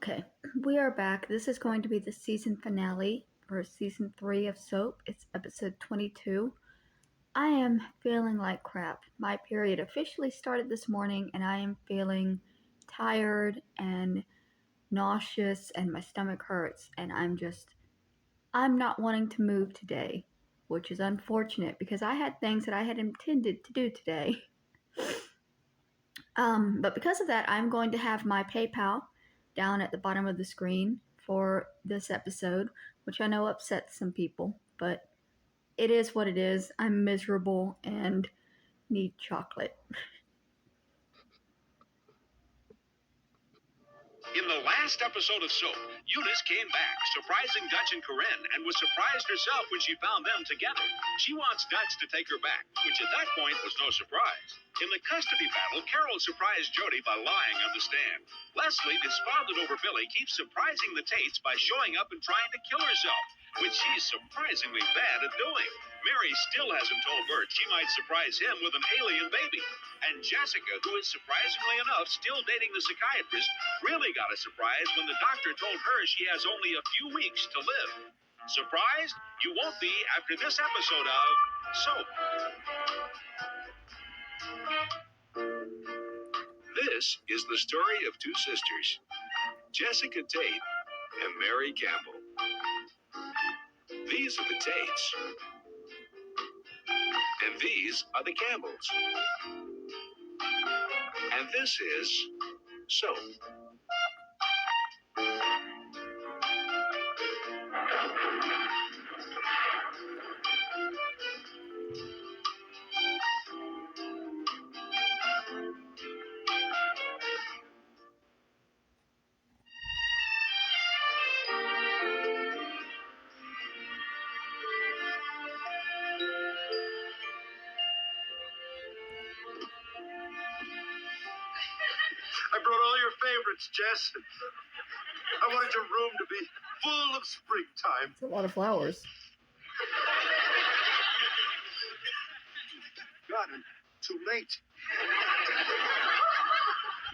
Okay, we are back. This is going to be the season finale for season 3 of Soap. It's episode 22. I am feeling like crap. My period officially started this morning and I am feeling tired and nauseous and my stomach hurts and I'm not wanting to move today, which is unfortunate because I had things that I had intended to do today. But because of that, I'm going to have my PayPal down at the bottom of the screen for this episode, which I know upsets some people, but it is what it is. I'm miserable and need chocolate. In the last episode of Soap, Eunice came back, surprising Dutch and Corinne, and was surprised herself when she found them together. She wants Dutch to take her back, which at that point was no surprise. In the custody battle, Carol surprised Jody by lying on the stand. Leslie, despondent over Billy, keeps surprising the Tates by showing up and trying to kill herself, which she's surprisingly bad at doing. Mary still hasn't told Bert she might surprise him with an alien baby. And Jessica, who is surprisingly enough still dating the psychiatrist, really got a surprise when the doctor told her she has only a few weeks to live. Surprised? You won't be after this episode of Soap. This is the story of two sisters, Jessica Tate and Mary Campbell. These are the Tates. And these are the Campbells. And this is Soap. I brought all your favorites, Jess. I wanted your room to be full of springtime. It's a lot of flowers. God, I'm too late.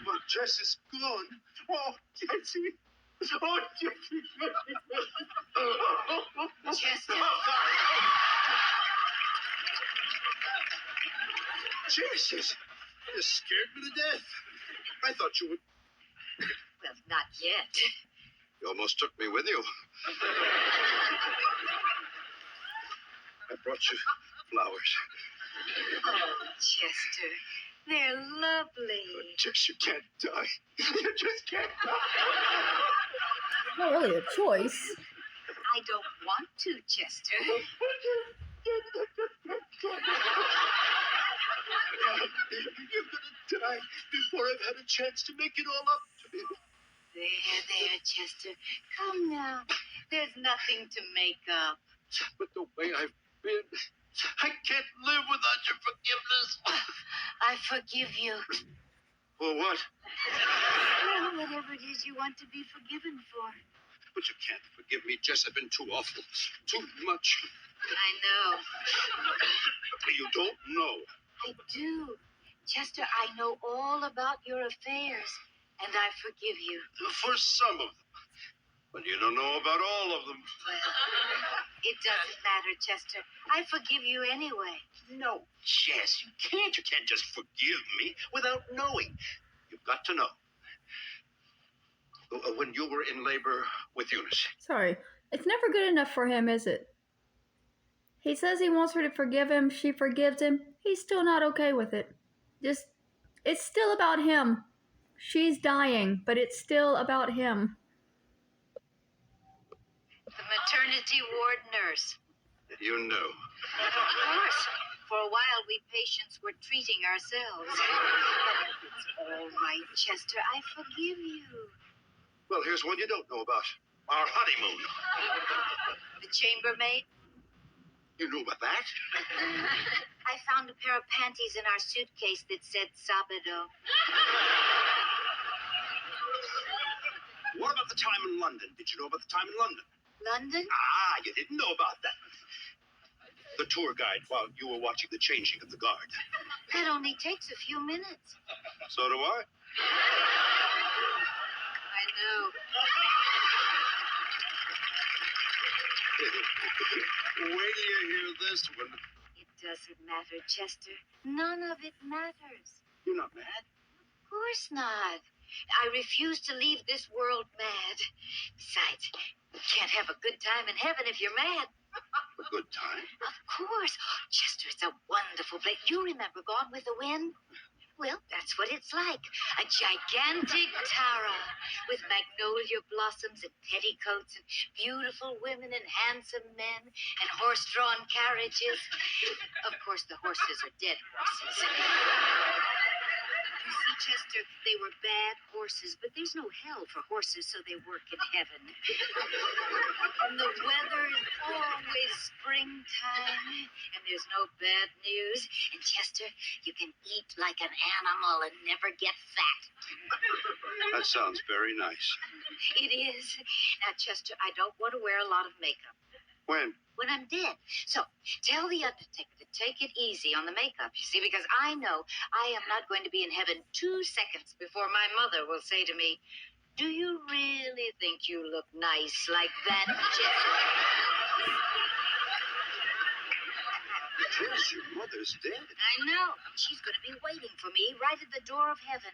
But Jess is gone. Oh, Jessie. Oh, Jessie. Chester. Jesus. You scared me to death. I thought you would. Well, not yet. You almost took me with you. I brought you flowers. Oh, Chester, they're lovely. But Jess, you can't die. You just can't die. Not really a choice. I don't want to, Chester. You're gonna die before I've had a chance to make it all up to me. There, Chester. Come now. There's nothing to make up. But the way I've been, I can't live without your forgiveness. I forgive you. For what? Well, whatever it is you want to be forgiven for. But you can't forgive me, Jess. I've been too awful. Too much. I know. You don't know. I do. Chester, I know all about your affairs, and I forgive you. For some of them. But you don't know about all of them. Well, it doesn't matter, Chester. I forgive you anyway. No, Jess, you can't. You can't just forgive me without knowing. You've got to know. When you were in labor with Eunice. Sorry. It's never good enough for him, is it? He says he wants her to forgive him. She forgives him. He's still not okay with it. It's still about him. She's dying, but it's still about him. The maternity ward nurse. You know. Of course. For a while, we patients were treating ourselves. It's all right, Chester. I forgive you. Well, here's one you don't know about. Our honeymoon. The chambermaid? You knew about that? I found a pair of panties in our suitcase that said Sabado. What about the time in London? Did you know about the time in London? London? Ah, you didn't know about that. The tour guide while you were watching the changing of the guard. That only takes a few minutes. So do I. I know. this, when... It doesn't matter, Chester. None of it matters. You're not mad? Of course not. I refuse to leave this world mad. Besides, you can't have a good time in heaven if you're mad. A good time? Of course. Chester, it's a wonderful place. You remember Gone with the Wind? Well, that's what it's like. A gigantic tower with magnolia blossoms and petticoats and beautiful women and handsome men and horse-drawn carriages. Of course, the horses are dead horses. You see, Chester, they were bad horses, but there's no hell for horses, so they work in heaven. And the weather is always springtime, and there's no bad news. And Chester, you can eat like an animal and never get fat. That sounds very nice. It is. Now, Chester, I don't want to wear a lot of makeup. When? When I'm dead. So, tell the undertaker to take it easy on the makeup, you see, because I know I am not going to be in heaven 2 seconds before my mother will say to me, "Do you really think you look nice like that, Chester?" Jess, your mother's dead. I know. She's going to be waiting for me right at the door of heaven.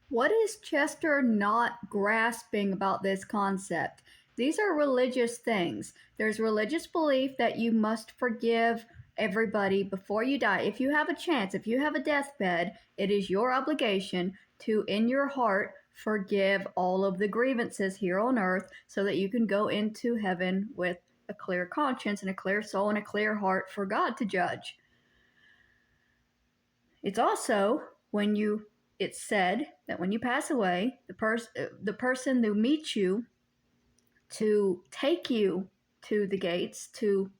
What is Chester not grasping about this concept? These are religious things. There's religious belief that you must forgive everybody before you die. If you have a chance, if you have a deathbed, it is your obligation to, in your heart, forgive all of the grievances here on earth so that you can go into heaven with a clear conscience and a clear soul and a clear heart for God to judge. It's also it's said that when you pass away, the person who meets you to take you to the gates, to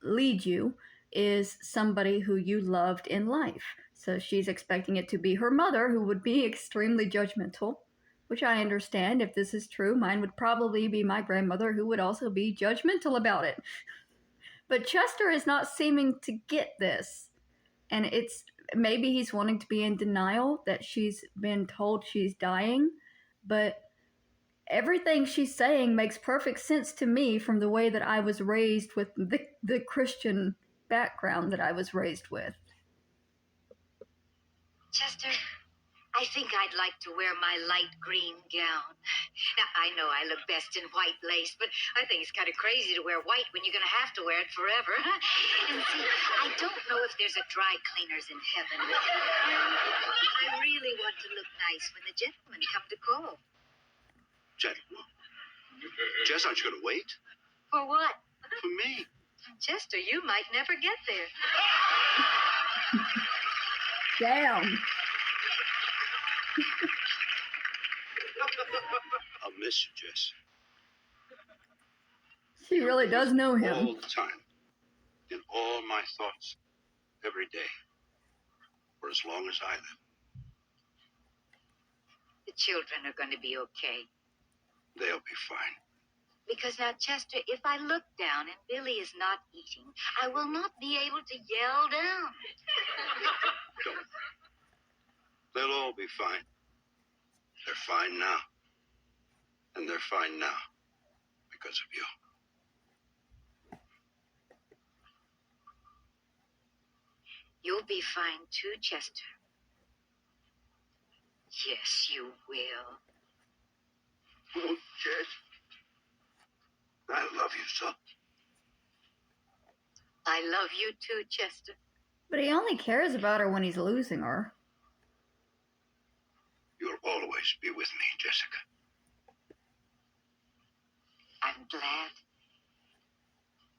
lead you, is somebody who you loved in life. So she's expecting it to be her mother, who would be extremely judgmental, which I understand. If this is true, mine would probably be my grandmother, who would also be judgmental about it. But Chester is not seeming to get this. And maybe he's wanting to be in denial that she's been told she's dying, but everything she's saying makes perfect sense to me from the way that I was raised with the Christian background that I was raised with. Chester, I think I'd like to wear my light green gown. Now, I know I look best in white lace, but I think it's kind of crazy to wear white when you're going to have to wear it forever. And see, I don't know if there's a dry cleaners in heaven. I really want to look nice when the gentlemen come to call. Gentlemen? Jess, aren't you going to wait? For what? For me. Chester, you might never get there. Damn. I'll miss you, Jess. She really does know him. All the time. In all my thoughts. Every day. For as long as I live. The children are going to be okay. They'll be fine. Because now, Chester, if I look down and Billy is not eating, I will not be able to yell down. Don't. They'll all be fine. They're fine now. And they're fine now. Because of you. You'll be fine too, Chester. Yes, you will. Oh, Jess. I love you so. I love you too, Chester. But he only cares about her when he's losing her. You'll always be with me, Jessica. I'm glad.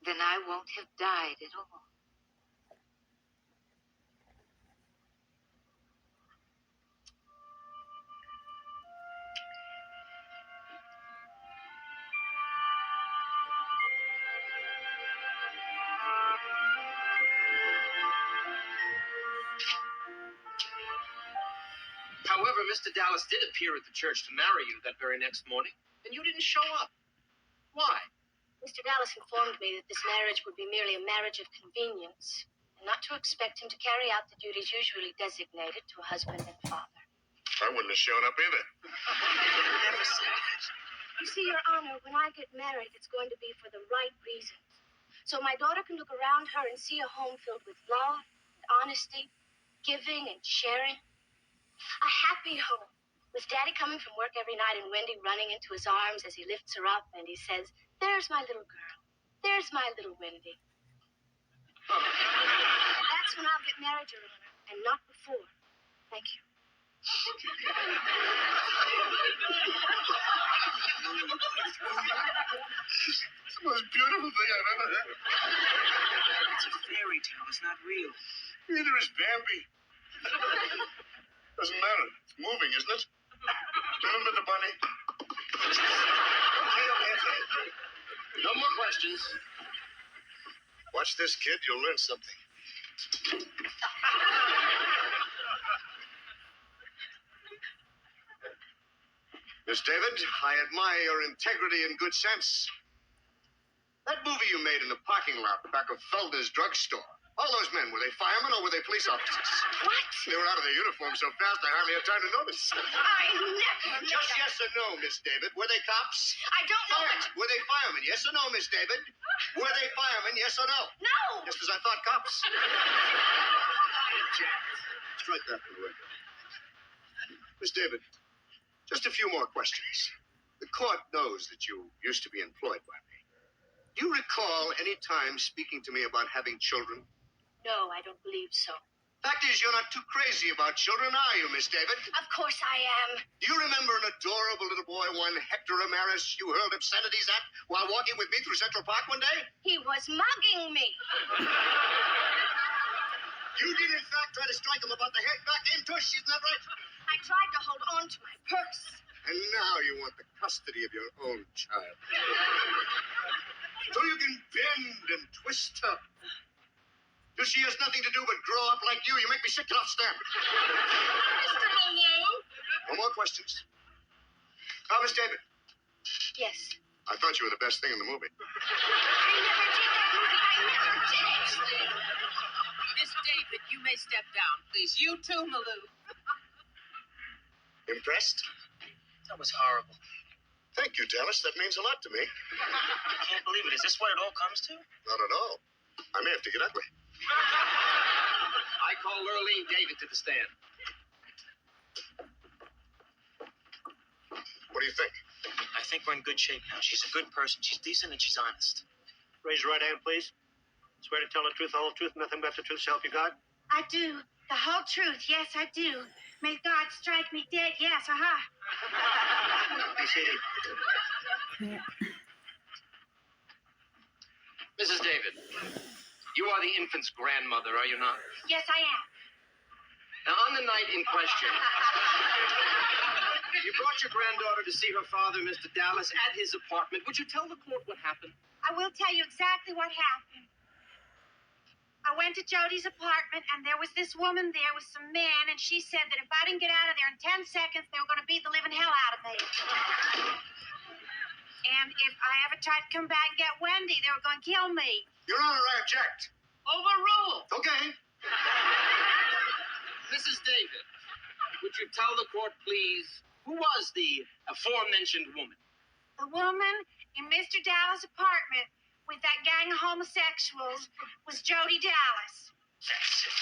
Then I won't have died at all. However, Mr. Dallas did appear at the church to marry you that very next morning, and you didn't show up. Why? Mr. Dallas informed me that this marriage would be merely a marriage of convenience, and not to expect him to carry out the duties usually designated to a husband and father. I wouldn't have shown up either. Never said that. You see, Your Honor, when I get married, it's going to be for the right reasons. so my daughter can look around her and see a home filled with love, and honesty, giving and sharing. A happy home, with Daddy coming from work every night and Wendy running into his arms as he lifts her up and he says, "There's my little girl. There's my little Wendy." That's when I'll get married, Your Honor, and not before. Thank you. It's the most beautiful thing I've ever heard. It's a fairy tale. It's not real. Neither is Bambi. Doesn't matter. It's moving, isn't it? Remember the bunny? Okay. No more questions. Watch this, kid. You'll learn something. Miss David, I admire your integrity and good sense. That movie you made in the parking lot back of Felder's drugstore. All those men, were they firemen or were they police officers? What? They were out of their uniforms so fast I hardly had time to notice. I never. Just yes or no, Miss David. Were they cops? I don't know. Firemen. Were they firemen? Yes or no, Miss David? Were they firemen? Yes or no? No. Just as I thought, cops. Strike that from the record. Miss David, just a few more questions. The court knows that you used to be employed by me. Do you recall any time speaking to me about having children? No, I don't believe so. Fact is, you're not too crazy about children, are you, Miss David? Of course I am. Do you remember an adorable little boy, one Hector Ramirez, you hurled obscenities at while walking with me through Central Park one day? He was mugging me. You did, in fact, try to strike him about the head back in tush, isn't that right? I tried to hold on to my purse. And now you want the custody of your own child. So you can bend and twist her. Till she has nothing to do but grow up like you. You make me sick to stand. Mr. Malone? No more questions. Now, Miss David, Yes. I thought you were the best thing in the movie. I never did that movie. I never did it. Miss David, you may step down, please. You too, Malou. Impressed? That was horrible. Thank you, Dallas. That means a lot to me. I can't believe it. Is this what it all comes to? Not at all. I may have to get ugly. I call Lurleen David to the stand. What do you think? I think we're in good shape now. She's a good person. She's decent and she's honest. Raise your right hand, please. Swear to tell the truth, the whole truth, nothing but the truth, so help you God. I do. The whole truth. Yes, I do. May God strike me dead. Yes, Be seated. Mrs. David, you are the infant's grandmother, are you not? Yes, I am. Now, on the night in question, you brought your granddaughter to see her father, Mr. Dallas, at his apartment. Would you tell the court what happened? I will tell you exactly what happened. I went to Jody's apartment, and there was this woman there with some men, and she said that if I didn't get out of there in 10 seconds, they were going to beat the living hell out of me. And if I ever tried to come back and get Wendy, they were going to kill me. Your Honor, I object. Overruled. Okay. Mrs. David, would you tell the court, please, who was the aforementioned woman? The woman in Mr. Dallas' apartment with that gang of homosexuals was Jody Dallas. That's it.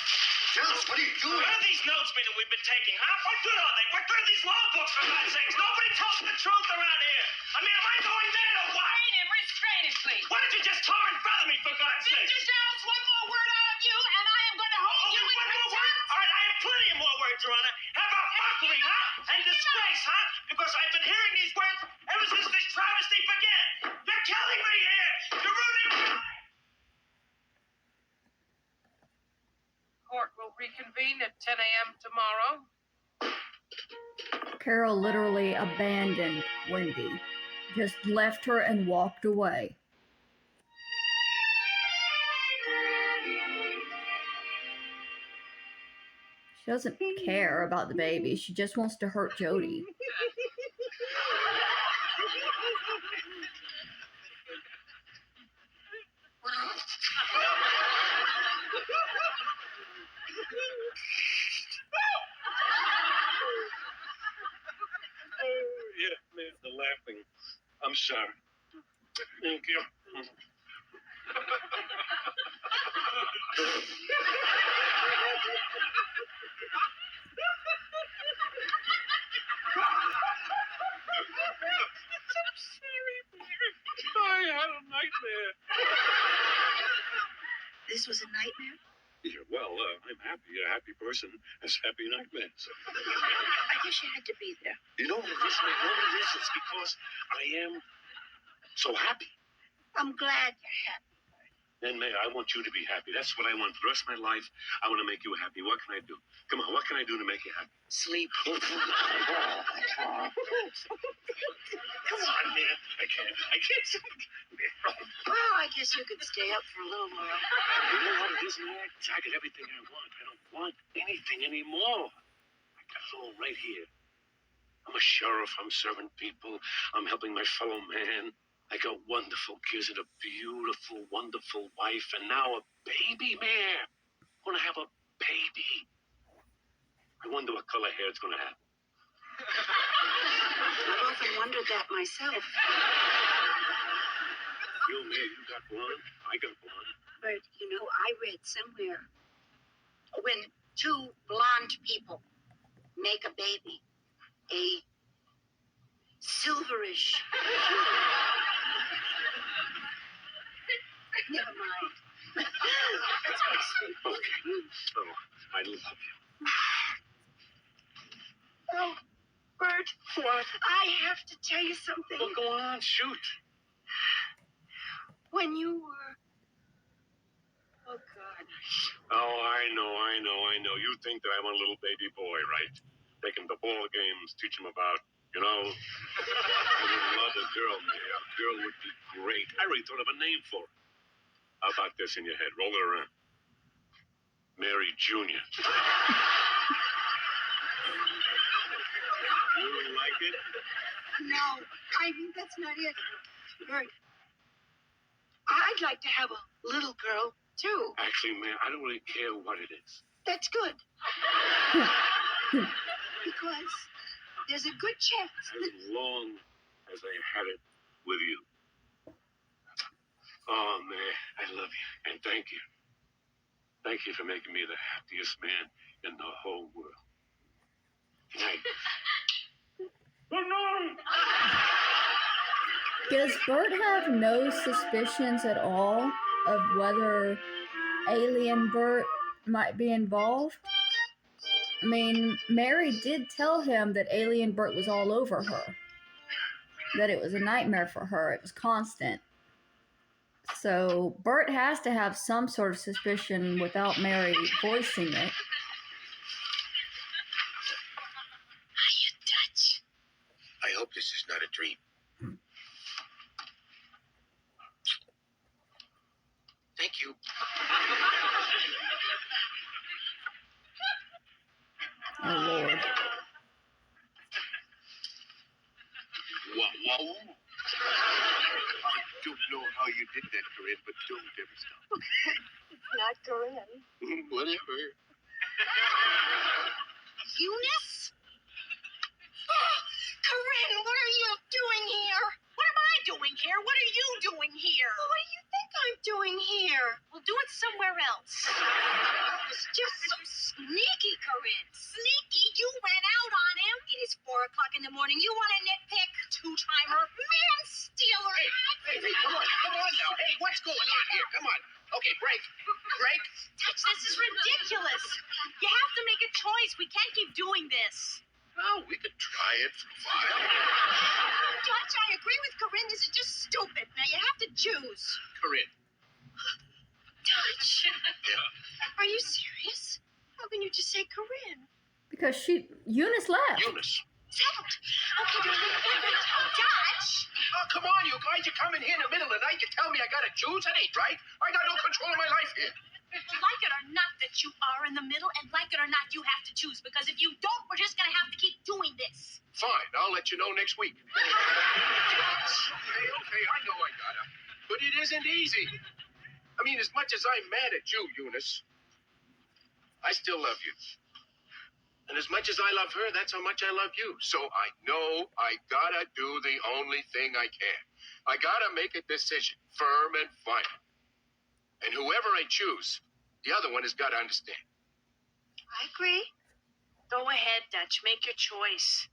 Dallas, what are you doing? What are these notes mean that we've been taking, huh? What good are they? What good are these law books, for God's sakes? Nobody tells the truth around here. I mean, am I going mad or what? Restrain him, restrain him, please. Why did you just tar in front of me, for God's Mr. sake? Dallas, one more word out of you, and I am going to hold you in One more word? contempt. All right, I have plenty of more words, Your Honor. How about mockery, huh? And disgrace, huh? Because I've been hearing these words ever since this travesty began. You're killing me here. You're ruining my life. Court will reconvene at 10 a.m. tomorrow. Carol literally abandoned Wendy, just left her and walked away. She doesn't care about the baby. She just wants to hurt Jody. Yeah, man, the laughing. I'm sorry. Thank you. I had a nightmare. This was a nightmare? Yeah, well, I'm happy. A happy person has happy nightmares. I guess you had to be there. You know what it is, man? You know what it is? It's because I am so happy. I'm glad you're happy. And May, I want you to be happy. That's what I want for the rest of my life. I want to make you happy. What can I do? Come on, what can I do to make you happy? Sleep. Come on, man. I can't. Well, I guess you could stay up for a little while. You know what it is, man? I got everything I want. I don't want anything anymore. I got it all right here. I'm a sheriff. I'm serving people. I'm helping my fellow man. I got wonderful kids and a beautiful, wonderful wife, and now a baby, man. I'm gonna have a baby. I wonder what color hair it's gonna have. I've often wondered that myself. You, man, you got blonde. I got blonde. But, you know, I read somewhere when two blonde people make a baby, a silverish. Never mind. Let's go to sleep. Okay. Oh, I love you. Oh, Bert. What? I have to tell you something. Well, go on, shoot. When you were... Oh, God. Oh, I know. You think that I'm a little baby boy, right? Take him to ball games, teach him about, I would love a girl, man. A girl would be great. I already thought of a name for her. How about this in your head? Roll it around. Mary Jr. You like it? No, I mean, that's not it. Bert, I'd like to have a little girl, too. Actually, man, I don't really care what it is. That's good. Because there's a good chance that... As long as I had it with you. Oh, man, I love you. And thank you. Thank you for making me the happiest man in the whole world. Good night. Good night. Does Bert have no suspicions at all of whether alien Bert might be involved? I mean, Mary did tell him that alien Bert was all over her. That it was a nightmare for her. It was constant. So Bert has to have some sort of suspicion without Mary voicing it. Are you Dutch? I hope this is not a dream. Thank you. Oh, Lord. Wow. I don't know how you did that, Corinne, but don't ever stop. Not Corinne. Whatever. Eunice? Oh, Corinne, what are you doing here? What am I doing here? What are you doing here? What do you think I'm doing here? We'll do it somewhere else. It's just so sneaky, Corinne. Sneaky? You went out on him. It is 4 o'clock in the morning. You want to nitpick? Two-timer. Man-stealer. Hey, come on now. Hey, what's going on here? Come on. Okay, break. Dutch, this is ridiculous. You have to make a choice. We can't keep doing this. Well, we could try it for a while. Dutch, I agree with Corinne. This is just stupid. Now you have to choose. Corinne. Dutch. Yeah. Are you serious? How can you just say Corinne? Because Eunice left. Eunice. Settled. Okay, darling. Dutch. Oh, come on, you guys. You come in here in the middle of the night. You tell me I gotta choose? That ain't right. I got no control of my life here. Like it or not that you are in the middle, and like it or not, you have to choose. Because if you don't, we're just going to have to keep doing this. Fine. I'll let you know next week. Okay. I know I gotta. But it isn't easy. I mean, as much as I'm mad at you, Eunice, I still love you. And as much as I love her, that's how much I love you. So I know I gotta do the only thing I can. I gotta make a decision, firm and final. And whoever I choose, the other one has got to understand. I agree. Go ahead, Dutch. Make your choice.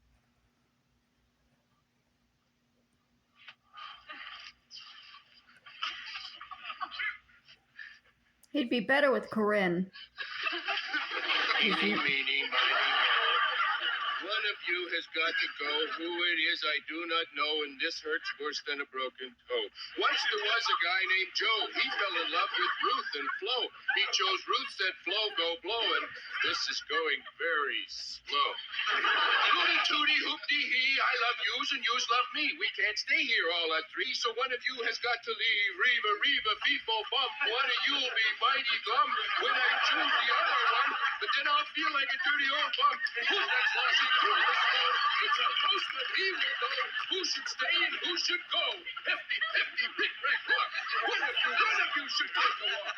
He'd be better with Corinne. Eeny, meeny, miny, moe. One of you has got to go. Who it is, I do not know, and this hurts worse than a broken toe. Once there was a guy named Joe. He fell in love with Ruth and Flo. He chose Ruth, said Flo, go blow, and this is going very slow. Hooty tooty hoopty hee, I love yous and yous love me. We can't stay here all at three, so one of you has got to leave. Reva, Reva, Fifo, Bump. One of you'll be mighty glum when I choose the other one, but then I'll feel like a dirty old bum. Who's that sloshing through the snow? It's a postman, he will know who should stay and who should go. Hefty, hefty, rick, rack, rock. One of you should take a walk.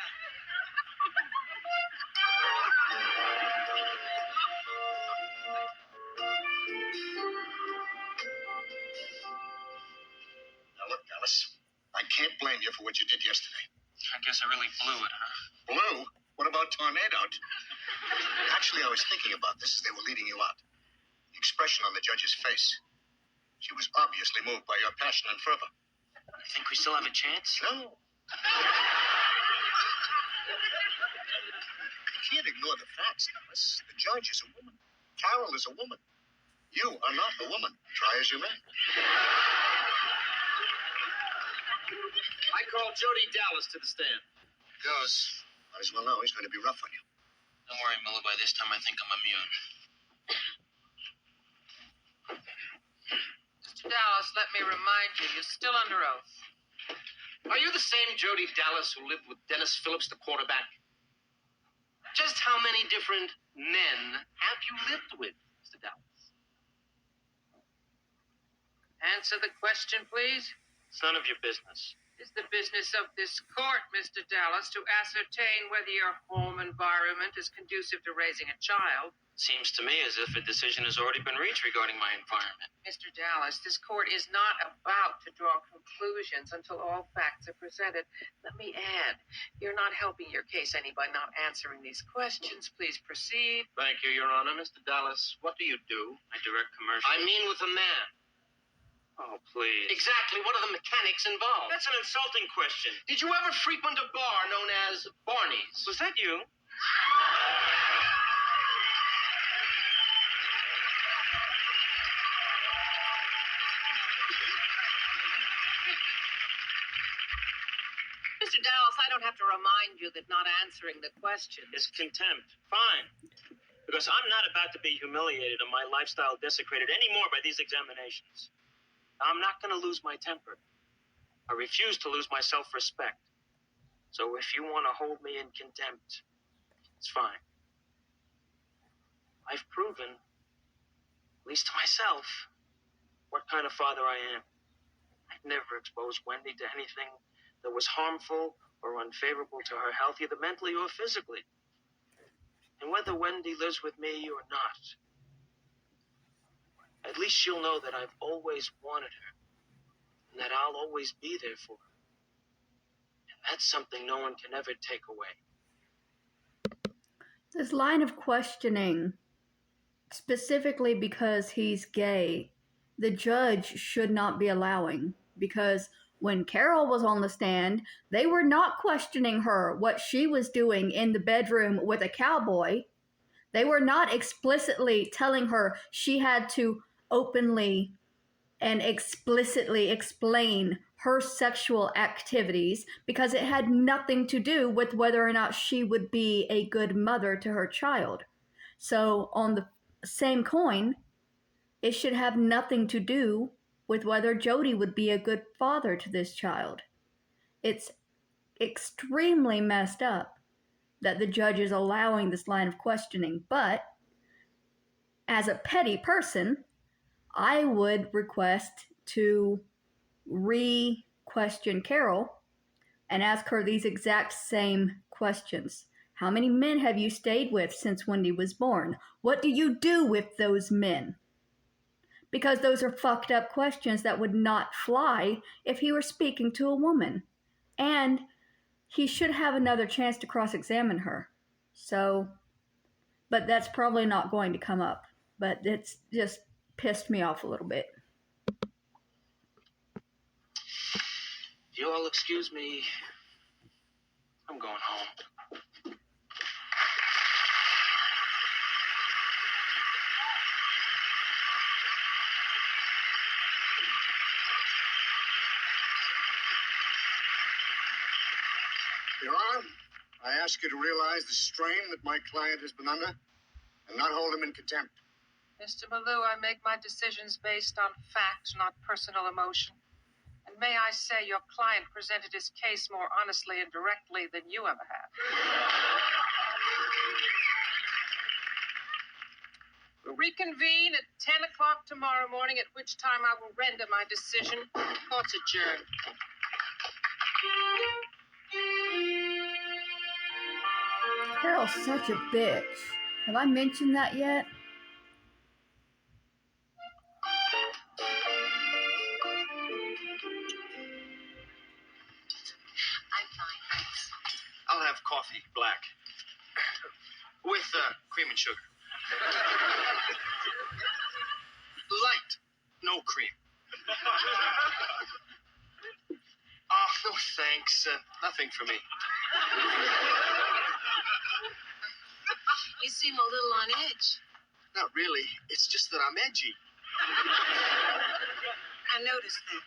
Now look, Dallas, I can't blame you for what you did yesterday. I guess I really blew it, huh? Blue? What about tornadoed? Actually, I was thinking about this as they were leading you out. The expression on the judge's face. She was obviously moved by your passion and fervor. You think we still have a chance? No. You can't ignore the facts, Dallas. The judge is a woman. Carol is a woman. You are not a woman. Try as you may. I call Jody Dallas to the stand. Goes. Might as well know he's going to be rough on you. Don't worry, Miller. By this time, I think I'm immune. Mr. Dallas, let me remind you, you're still under oath. Are you the same Jody Dallas who lived with Dennis Phillips, the quarterback? Just how many different men have you lived with, Mr. Dallas? Answer the question, please. It's none of your business. It's the business of this court, Mr. Dallas, to ascertain whether your home environment is conducive to raising a child. Seems to me as if a decision has already been reached regarding my environment. Mr. Dallas, this court is not about to draw conclusions until all facts are presented. Let me add, you're not helping your case any by not answering these questions. Please proceed. Thank you, Your Honor. Mr. Dallas, what do you do? I direct commercials. I mean with a man. Oh, please. Exactly. What are the mechanics involved? That's an insulting question. Did you ever frequent a bar known as Barney's? Was that you? Mr. Dallas, I don't have to remind you that not answering the question Is contempt. Fine. Because I'm not about to be humiliated and my lifestyle desecrated anymore by these examinations. I'm not going to lose my temper. I refuse to lose my self-respect. So if you want to hold me in contempt, it's fine. I've proven, at least to myself, what kind of father I am. I've never exposed Wendy to anything that was harmful or unfavorable to her health, either mentally or physically. And whether Wendy lives with me or not, at least she'll know that I've always wanted her and that I'll always be there for her. And that's something no one can ever take away. This line of questioning, specifically because he's gay, the judge should not be allowing, because when Carol was on the stand, they were not questioning her what she was doing in the bedroom with a cowboy. They were not explicitly telling her she had to openly and explicitly explain her sexual activities, because it had nothing to do with whether or not she would be a good mother to her child. So on the same coin, it should have nothing to do with whether Jody would be a good father to this child. It's extremely messed up that the judge is allowing this line of questioning, but as a petty person, I would request to re-question Carol and ask her these exact same questions. How many men have you stayed with since Wendy was born? What do you do with those men? Because those are fucked up questions that would not fly if he were speaking to a woman. And he should have another chance to cross-examine her. So, but that's probably not going to come up. But it's just pissed me off a little bit. You all excuse me. I'm going home. Your Honor, I ask you to realize the strain that my client has been under and not hold him in contempt. Mr. Malou, I make my decisions based on fact, not personal emotion. And may I say, your client presented his case more honestly and directly than you ever have. We'll reconvene at 10 o'clock tomorrow morning, at which time I will render my decision. Court's adjourned. Carol's such a bitch. Have I mentioned that yet? I'm fine, thanks. I'll have coffee, black. With cream and sugar. Light, no cream. Oh, no thanks. Nothing for me. You seem a little on edge. Not really. It's just that I'm edgy. I noticed that.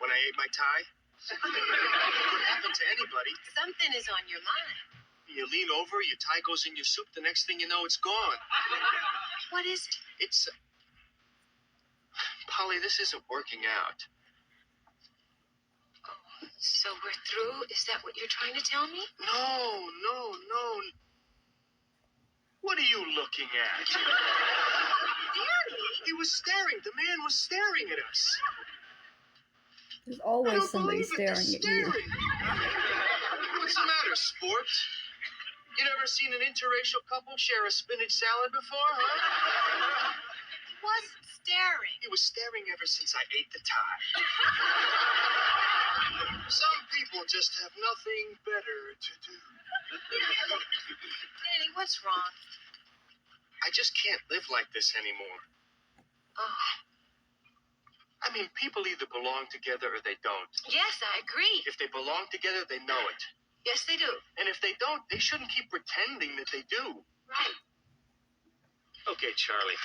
When I ate my tie, it could happen to anybody. Something is on your mind. You lean over, your tie goes in your soup, the next thing you know, it's gone. What is it? It's... Polly, this isn't working out. So we're through? Is that what you're trying to tell me? No. What are you looking at? Danny! He was staring. The man was staring at us. There's I always don't somebody believe it. They're staring at you. staring. What's the matter, sport? You never seen an interracial couple share a spinach salad before, huh? He wasn't staring. He was staring ever since I ate the tie. Some people just have nothing better to do. Danny, what's wrong? I just can't live like this anymore. Oh, I mean, people either belong together or they don't. yes, I agree. If they belong together, they know it. Yes, they do. And if they don't, they shouldn't keep pretending that they do. Right. Okay, Charlie.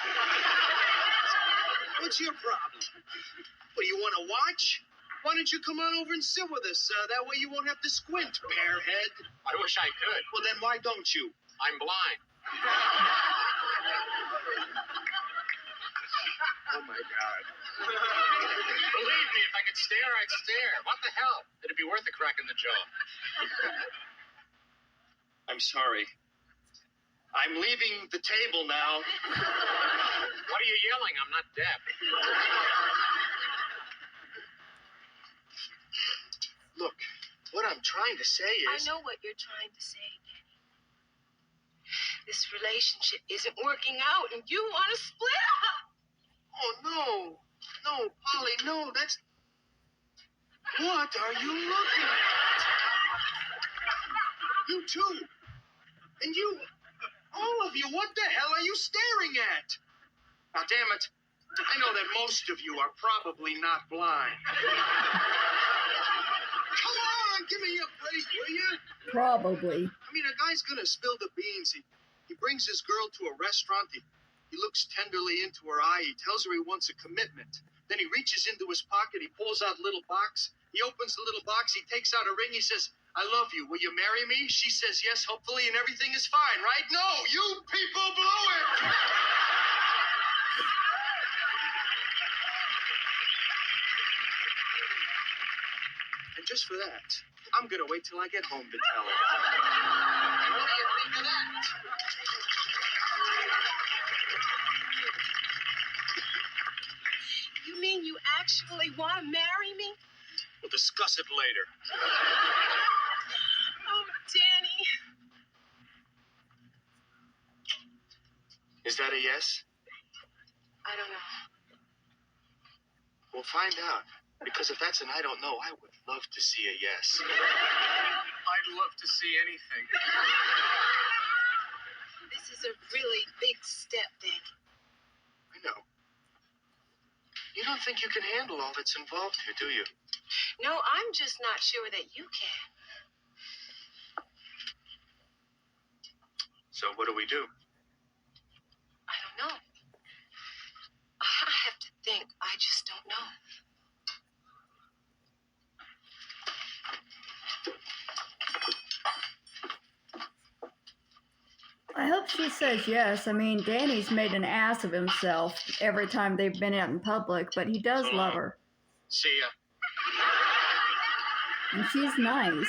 What's your problem? What, do you want to watch? Why don't you come on over and sit with us? That way you won't have to squint, pearhead. I wish I could. Well, then why don't you? I'm blind. Oh, my God. Believe me, if I could stare, I'd stare. What the hell? It'd be worth a crack in the jaw. I'm sorry. I'm leaving the table now. What are you yelling? I'm not deaf. Look, what I'm trying to say I is... know what you're trying to say, Danny. This relationship isn't working out, and you want to split up. Oh, no. No, Polly, no, that's... What are you looking at? You too. And you... All of you, what the hell are you staring at? Now, damn it. I know that most of you are probably not blind. Come on, give me a break, will you? Probably. I mean, a guy's gonna spill the beans. He brings his girl to a restaurant. He looks tenderly into her eye. He tells her he wants a commitment. Then he reaches into his pocket. He pulls out a little box. He opens the little box. He takes out a ring. He says, I love you. Will you marry me? She says yes, hopefully, and everything is fine, right? No, you people blew it! And just for that, I'm gonna wait till I get home to tell her. What do you think of that? You mean you actually want to marry me? We'll discuss it later. Oh, Danny. Is that a yes? I don't know. We'll find out. Because if that's an I don't know, I would love to see a yes. I I'd love to see anything. This is a really big step, Danny. I know. You don't think you can handle all that's involved here, do you? No, I'm just not sure that you can. So what do we do? I don't know. I have to think. I just don't know. I hope she says yes. I mean, Danny's made an ass of himself every time they've been out in public, but he does love her. See ya. And she's nice.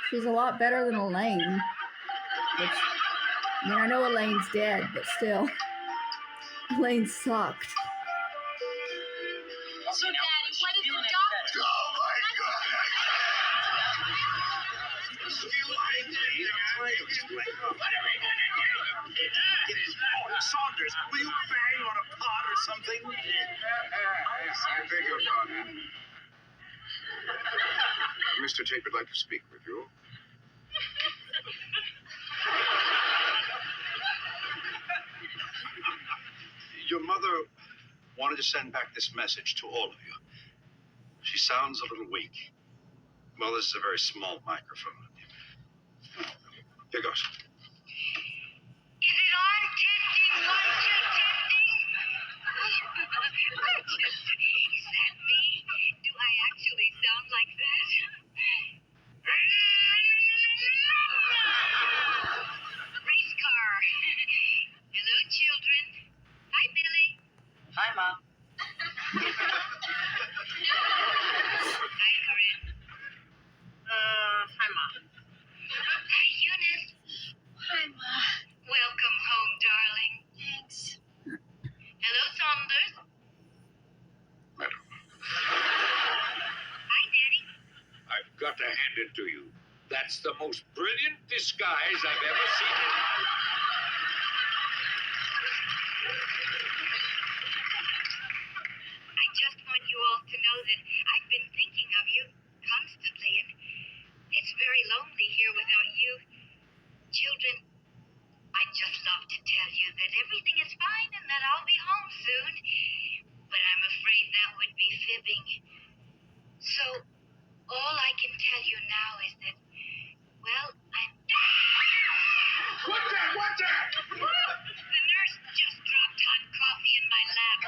She's a lot better than Elaine. Which, I mean, I know Elaine's dead, but still. Elaine sucked. So, Daddy, what did the doctor... Oh my God! Saunders, will you bang on a pot or something? I beg your pardon. Mr. Tate would like to speak with you. Your mother wanted to send back this message to all of you. She sounds a little weak. Well, this is a very small microphone. Here goes. Is it on? Testing, 1, 2, testing. Is that me? Do I actually sound like that? Race car. Hello, children. Hi, Billy. Hi, Mom. Hi, Corinne. Hi, Mom. Hi, Eunice. Hi, Ma. Welcome home, darling. Thanks. Hello, Saunders. Madam. Hi, Daddy. I've got to hand it to you. That's the most brilliant disguise I've ever seen. I just want you all to know that I've been thinking of you constantly, and it's very lonely here without you. Children, I'd just love to tell you that everything is fine and that I'll be home soon, but I'm afraid that would be fibbing. So, all I can tell you now is that, well, I'm... What's that? What's that? The nurse just dropped hot coffee in my lap.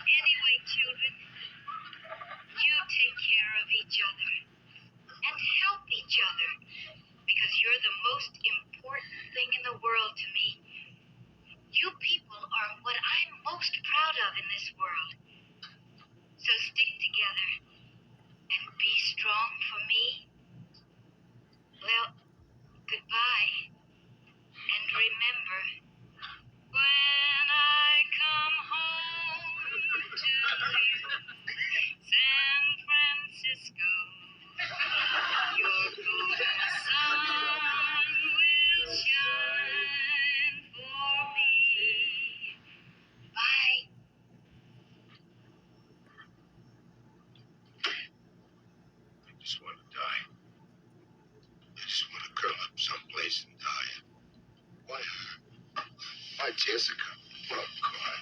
Anyway, children, you take care of each other and help each other because you're the most important thing in the world to me. You people are what I'm most proud of in this world. So stick together and be strong for me. Well, goodbye. And remember, when I come home to San Francisco, your golden sun will shine for me. Bye. I just want to die. I just want to curl up someplace and die. Why? Why, Jessica? Oh, God.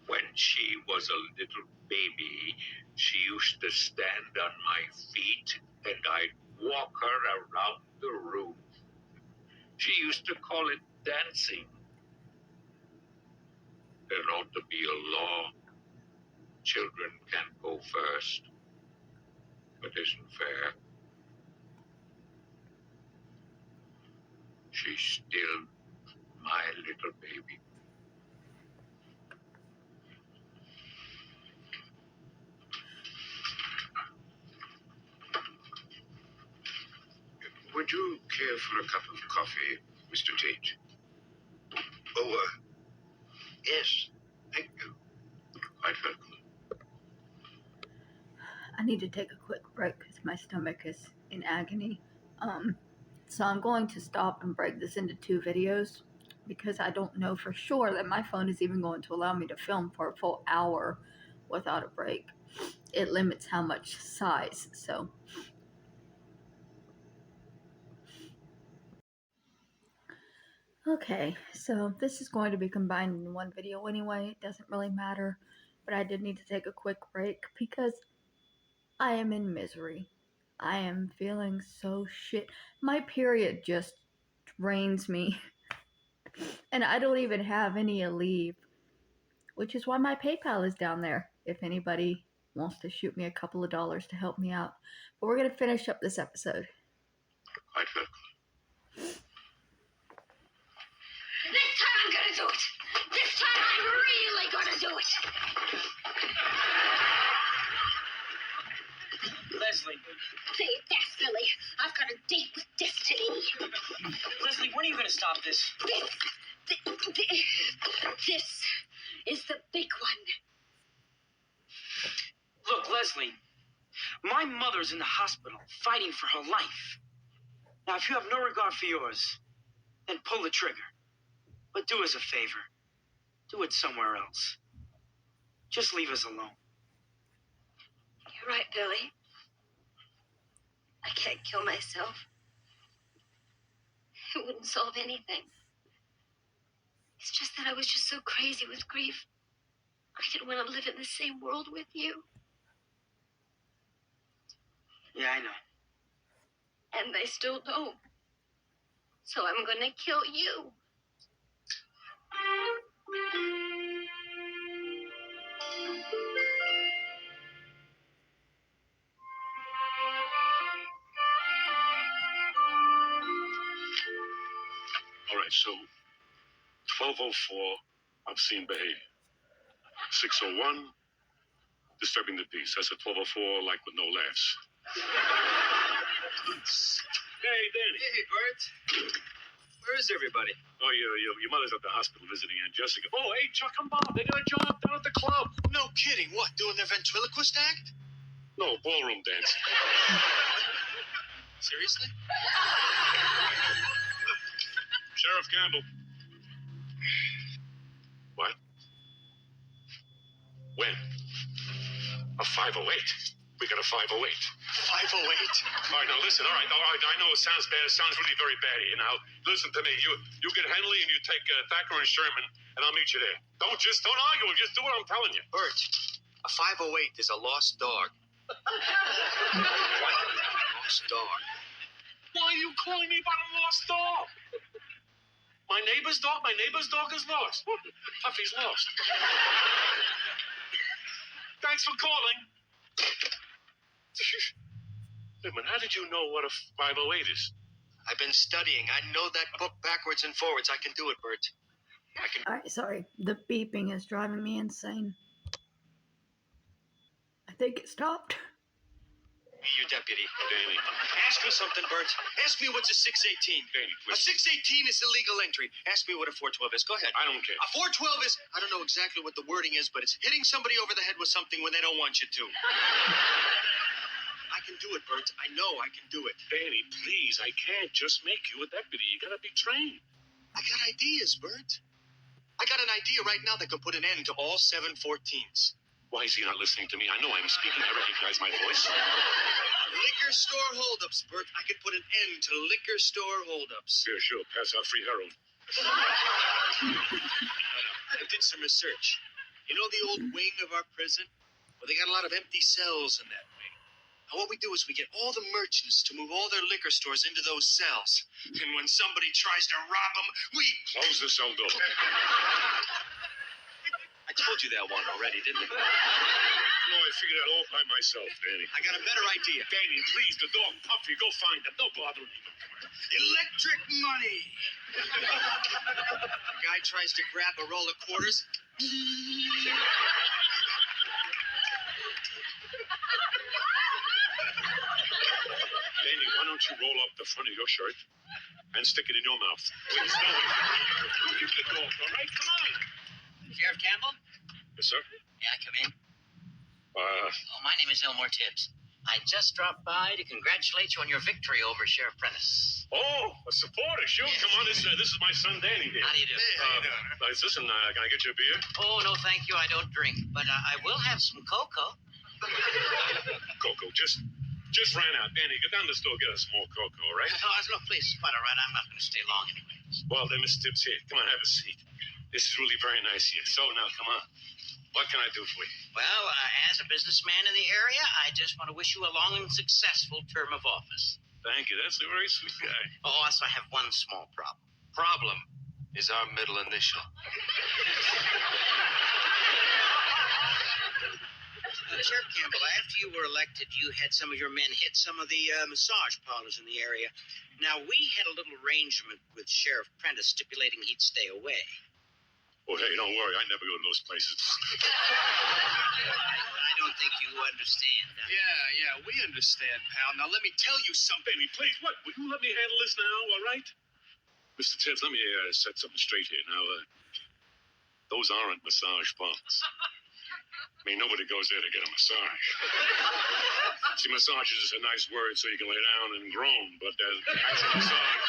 When she was a little baby, she used to stand on my feet and I'd walk her around the room. She used to call it dancing. There ought to be a law. Children can't go first. It isn't fair. She's still my little baby. Would you care for a cup of coffee, Mr. Tate? Oh, yes. Thank you. Quite welcome. I need to take a quick break because my stomach is in agony. So I'm going to stop and break this into 2 videos. because I don't know for sure that my phone is even going to allow me to film for a full hour without a break. It limits how much size, so. Okay, so this is going to be combined in one video anyway. It doesn't really matter, but I did need to take a quick break because I am in misery. I am feeling so shit. My period just drains me, and I don't even have any leave, which is why my PayPal is down there if anybody wants to shoot me a couple of dollars to help me out. But we're going to finish up this episode. Quite well. This time I'm gonna do it. This time I'm really gonna do it. Leslie. Say it fast, Billy. I've got a date with destiny. Leslie, when are you going to stop this? This is the big one. Look, Leslie, my mother's in the hospital fighting for her life. Now, if you have no regard for yours, then pull the trigger. But do us a favor. Do it somewhere else. Just leave us alone. You're right, Billy. I can't kill myself. It wouldn't solve anything. It's just that I was just so crazy with grief. I didn't want to live in the same world with you. Yeah, I know. And I still don't. So I'm gonna kill you. All right, so 1204, obscene behavior. 601, disturbing the peace. That's a 1204, like with no laughs. Hey, Danny. Hey, Bert. Where is everybody? Oh, your mother's at the hospital visiting Aunt Jessica. Oh, hey, Chuck and Bob, they got a job down at the club. No kidding. What, doing their ventriloquist act? No, ballroom dance. Seriously? Sheriff Campbell. What? When? A 508. We got a 508. 508? All right, now listen. All right. I know it sounds bad. It sounds really very bad here. Now, listen to me. You get Henley and you take Thacker and Sherman, and I'll meet you there. Don't argue. Just do what I'm telling you. Bert, a 508 is a lost dog. What? Lost dog. Why are you calling me about a lost dog? My neighbor's dog? My neighbor's dog is lost. Puffy's lost. Thanks for calling. Wait a minute, how did you know what a 508 is? I've been studying. I know that book backwards and forwards. I can do it, Bert. Alright, sorry. The beeping is driving me insane. I think it stopped. Be your deputy. Danny. Ask me something, Bert. Ask me what's a 618. Danny, A please. 618 is illegal entry. Ask me what a 412 is. Go ahead. I don't care. A 412 is, I don't know exactly what the wording is, but it's hitting somebody over the head with something when they don't want you to. I can do it, Bert. I know I can do it. Danny, please, I can't just make you a deputy. You gotta be trained. I got ideas, Bert. I got an idea right now that could put an end to all 714s. Why is he not listening to me? I know I'm speaking. I recognize my voice. Liquor store holdups, Bert. I could put an end to liquor store holdups. Yeah, sure. Pass out free heroin. I did some research. You know the old wing of our prison? Well, they got a lot of empty cells in that wing. And what we do is we get all the merchants to move all their liquor stores into those cells. And when somebody tries to rob them, we... Close the cell door. I told you that one already, didn't I? No, I figured out all by myself, Danny. I got a better idea. Danny, please, the dog Puffy, go find him. Don't bother me. Electric money. A guy tries to grab a roll of quarters. Danny, why don't you roll up the front of your shirt and stick it in your mouth? Please, no way. Keep the dog, all right? Come on. Sheriff Campbell? Yes, sir? May I come in? Uh, Oh, my name is Elmore Tibbs. I just dropped by to congratulate you on your victory over Sheriff Prentice. Oh, a supporter. Sure, Yes. come on. This is my son, Danny here. How do you do? Hey, how you doing? Listen, can I get you a beer? Oh, no, thank you. I don't drink, but I will have some cocoa. Coco, just ran out. Danny, get down to the store, get us some more cocoa, all right? No, please, quite all right. I'm not going to stay long anyways. Well, then, Mr. Tibbs, here. Come on, have a seat. This is really very nice here. So, now, come on. What can I do for you? Well, as a businessman in the area, I just want to wish you a long and successful term of office. Thank you. That's a very sweet guy. Oh, also, I have one small problem. Problem is our middle initial. Sheriff Campbell, after you were elected, you had some of your men hit some of the massage parlors in the area. Now, we had a little arrangement with Sheriff Prentice stipulating he'd stay away. Oh, hey, don't worry. I never go to those places. I don't think you understand. Yeah, we understand, pal. Now, let me tell you something. Benny, please, what? Will you let me handle this now, all right? Mr. Tibbs, let me set something straight here. Now, those aren't massage parlors. I mean, nobody goes there to get a massage. See, massage is just a nice word so you can lay down and groan, but actual massage...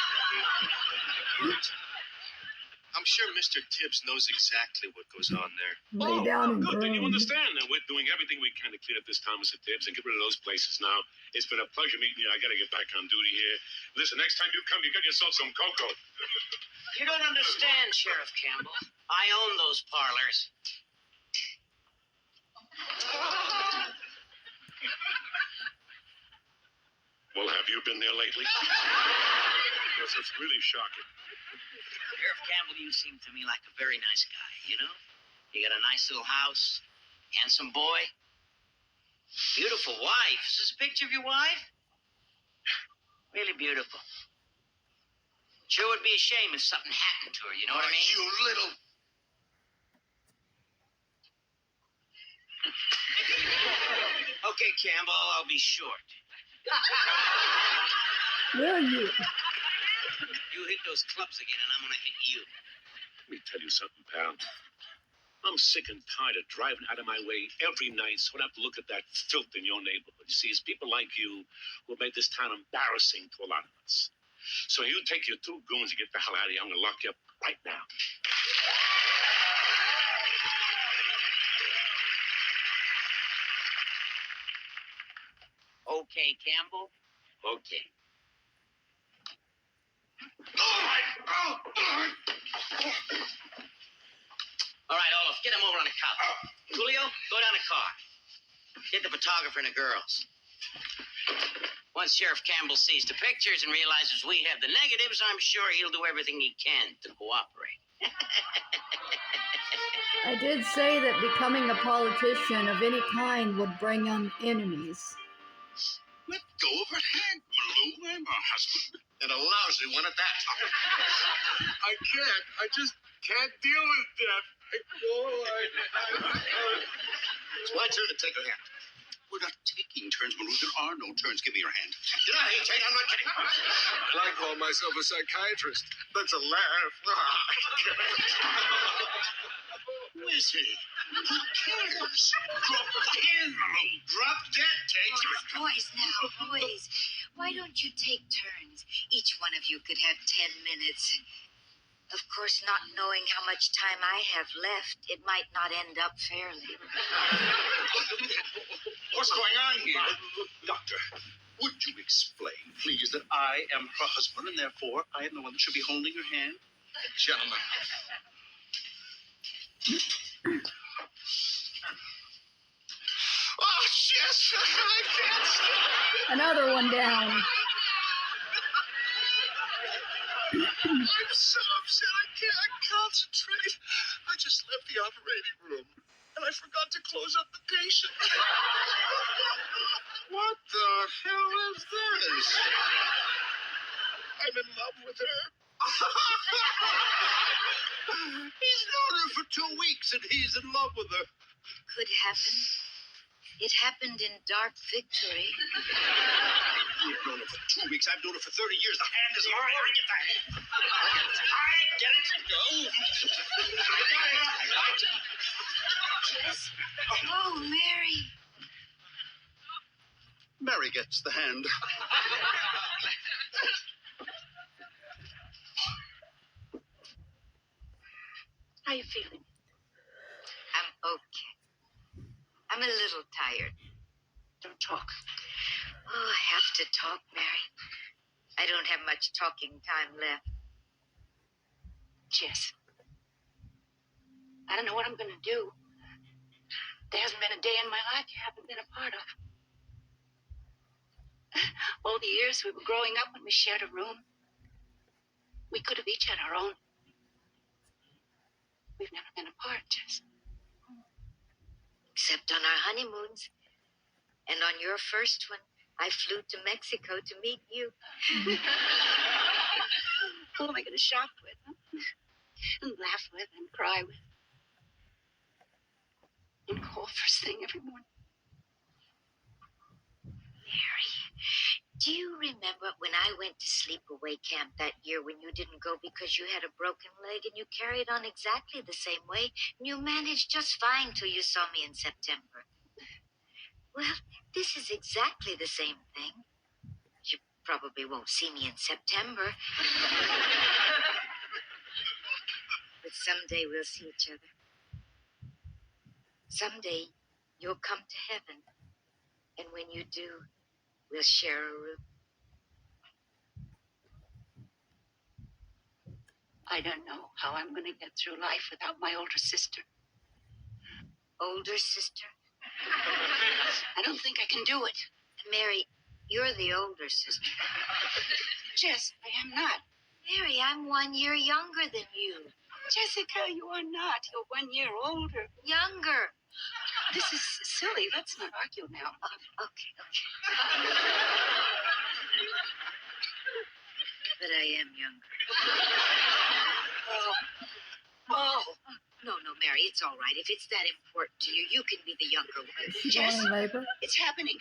I'm sure Mr. Tibbs knows exactly what goes on there. Lay down and good. Then you groan. understand that we're doing everything we can to clean up this town, Mr. Tibbs, and get rid of those places now. It's been a pleasure meeting you. I got to get back on duty here. Listen, next time you come, you get yourself some cocoa. You don't understand, Sheriff Campbell. I own those parlors. Well, have you been there lately? Because it's really shocking. Sheriff Campbell, you seem to me like a very nice guy, you know? You got a nice little house, handsome boy, beautiful wife. Is this a picture of your wife? Really beautiful. Sure would be a shame if something happened to her, you know what I mean? You little... Okay, Campbell, I'll be short. Will you? You hit those clubs again, and I'm gonna hit you. Let me tell you something, pal. I'm sick and tired of driving out of my way every night so I don't have to look at that filth in your neighborhood. You see, it's people like you who have made this town embarrassing to a lot of us. So you take your two goons and get the hell out of here. I'm gonna lock you up right now. Okay, Campbell? Okay. All right, Olaf, get him over on the couch. Julio, go down the car. Get the photographer and the girls. Once Sheriff Campbell sees the pictures and realizes we have the negatives, I'm sure he'll do everything he can to cooperate. I did say that becoming a politician of any kind would bring on enemies. Let go of her hand, Malou. I'm her husband. And a lousy one at that. I can't. I just can't deal with death. It's my turn to take her hand. We're not taking turns, Malou. There are no turns. Give me your hand. Did I hate it? I'm not kidding. I call myself a psychiatrist. That's a laugh. Who is he? Who cares? Drop the hand, Malou. Drop dead, Tate. Boys now, boys. Why don't you take turns? Each one of you could have 10 minutes. Of course, not knowing how much time I have left, it might not end up fairly. What's going on here? Doctor, would you explain, please, that I am her husband and therefore I am the one that should be holding her hand? Gentlemen. Oh, yes! I can't stop. Another one down. I'm so upset I can't concentrate. I just left the operating room and I forgot to close up the patient. What the hell is this? I'm in love with her. He's known her for 2 weeks and he's in love with her. Could happen. It happened in Dark Victory. You've known her for 2 weeks. I've known her for 30 years. The hand is mine. I get that. I get it. Go. Jess? Oh, Mary. Mary gets the hand. How you feeling? I'm okay. I'm a little tired. Don't talk. Oh, I have to talk, Mary. I don't have much talking time left. Jess, I don't know what I'm going to do. There hasn't been a day in my life you haven't been a part of. All the years we were growing up when we shared a room, we could have each had our own. We've never been apart, Jess. Except on our honeymoons. And on your first one, I flew to Mexico to meet you. Who am I going to shop with? Huh? And laugh with and cry with. And call first thing every morning. Mary, do you remember when I went to sleepaway camp that year when you didn't go because you had a broken leg and you carried on exactly the same way and you managed just fine till you saw me in September? Well, this is exactly the same thing. You probably won't see me in September. But someday we'll see each other. Someday you'll come to heaven. And when you do, we'll share a room. I don't know how I'm going to get through life without my older sister. Older sister? I don't think I can do it. Mary, you're the older sister. Jess, I am not. Mary, I'm 1 year younger than you. Jessica, you are not. You're 1 year older. Younger. This is silly. Let's not argue now. Okay. But I am younger. Oh. No, Mary, it's all right. If it's that important to you, you can be the younger one. Jess, Going in labor? it's happening.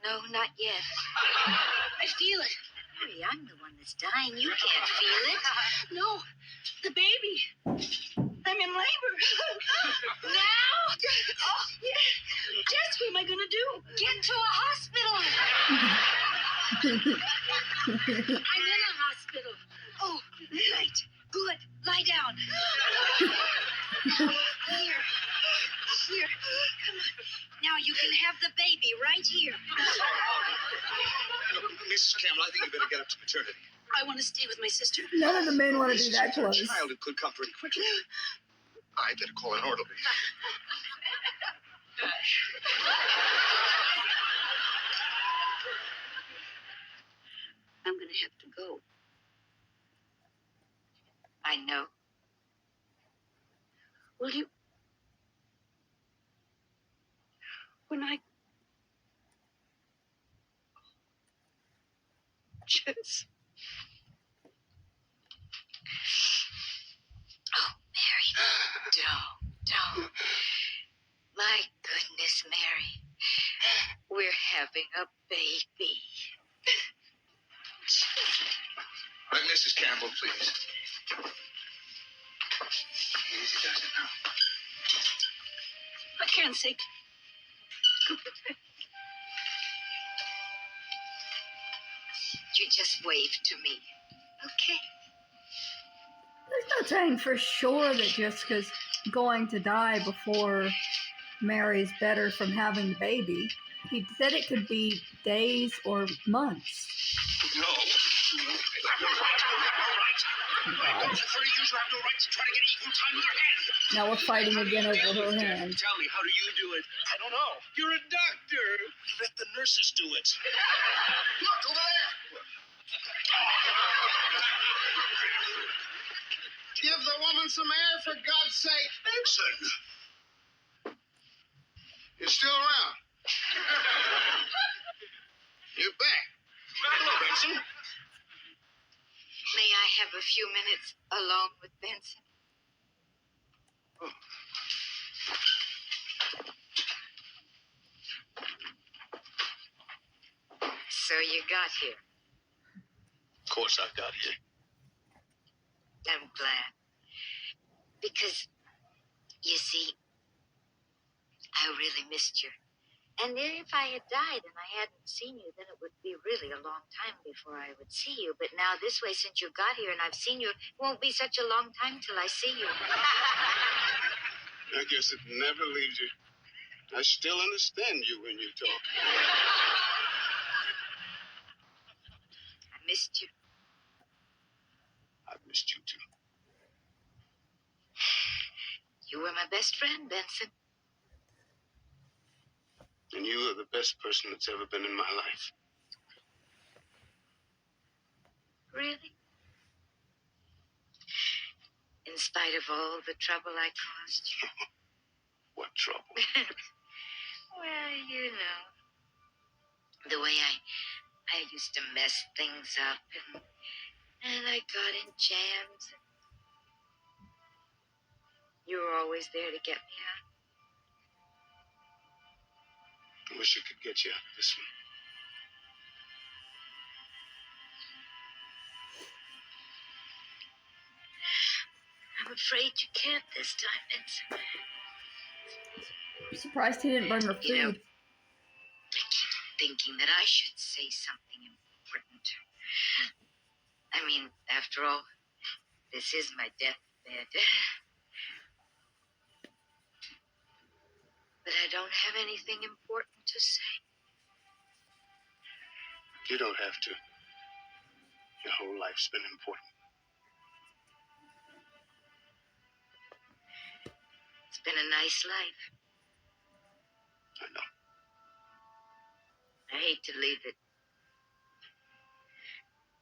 No, not yet. I feel it. Mary, I'm the one that's dying. You can't feel it. No, the baby. I'm in labor. Now? Oh, yeah. Jess, what am I going to do? Get to a hospital. I'm in a hospital. Oh, right. Good. Lie down. Here. Come on. Now you can have the baby right here. Look, Mrs. Campbell, I think you better get up to maternity. I want to stay with my sister. None of the men want to be Mrs. that Your close. child, it could come pretty quickly. I better call an orderly. I'm going to have to go. I know. Will you? When I... Jess. Oh, Mary. Don't. My goodness, Mary. We're having a baby. Mrs. Campbell, please. Easy does it now. I can't say... You just wave to me. Okay? There's no saying for sure that Jessica's going to die before Mary's better from having the baby. He said it could be days or months. No. God. For you to have no right to try to get equal time with your hand. Now we're fighting again over her hand. Tell me, how do you do it? I don't know. You're a doctor. Let the nurses do it. Look, over there. Give the woman some air, for God's sake. Benson. You're still around. You're back. Hello, Benson. May I have a few minutes alone with Benson? So you got here. Of course I've got here. I'm glad. Because, you see, I really missed you. And if I had died and I hadn't seen you, then it would be really a long time before I would see you. But now this way, since you got here and I've seen you, it won't be such a long time till I see you. I guess it never leaves you. I still understand you when you talk. I missed you. I've missed you too. You were my best friend, Benson. And you are the best person that's ever been in my life. Really? In spite of all the trouble I caused you. What trouble? Well, you know. The way I used to mess things up and I got in jams. You were always there to get me out. I wish I could get you out of this one. I'm afraid you can't this time, Benson. I'm surprised he didn't bring her food. You know, I keep thinking that I should say something important. I mean, after all, this is my deathbed. But I don't have anything important to say. You don't have to. Your whole life's been important. It's been a nice life. I know. I hate to leave it.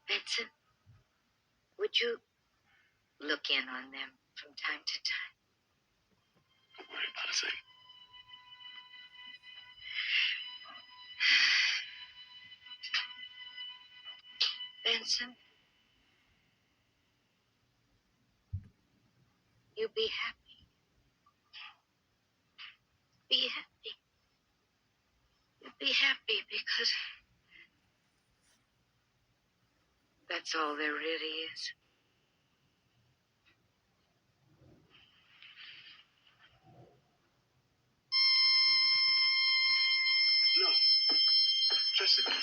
Benson, would you look in on them from time to time? Don't worry about a thing. Benson, you be happy. Be happy. You be happy because that's all there really is. No. Jessica.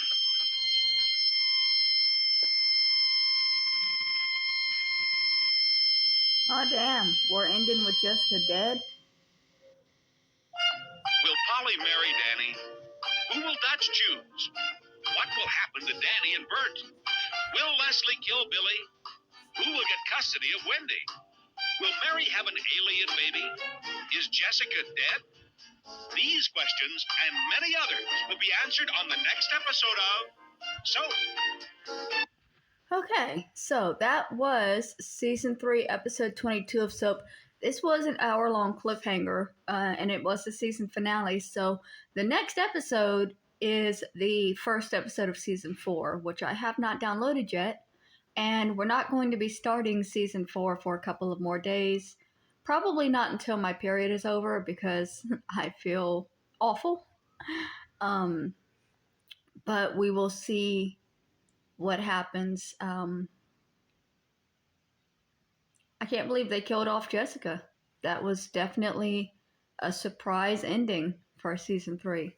Oh damn, we're ending with Jessica dead? Will Polly marry Danny? Who will Dutch choose? What will happen to Danny and Bert? Will Leslie kill Billy? Who will get custody of Wendy? Will Mary have an alien baby? Is Jessica dead? These questions and many others will be answered on the next episode of Soap. Okay, so that was season 3, episode 22 of Soap. This was an hour-long cliffhanger, and it was the season finale. So the next episode is the first episode of season 4, which I have not downloaded yet. And we're not going to be starting season 4 for a couple of more days. Probably not until my period is over because I feel awful. But we will see what happens. I can't believe they killed off Jessica. That was definitely a surprise ending for season 3.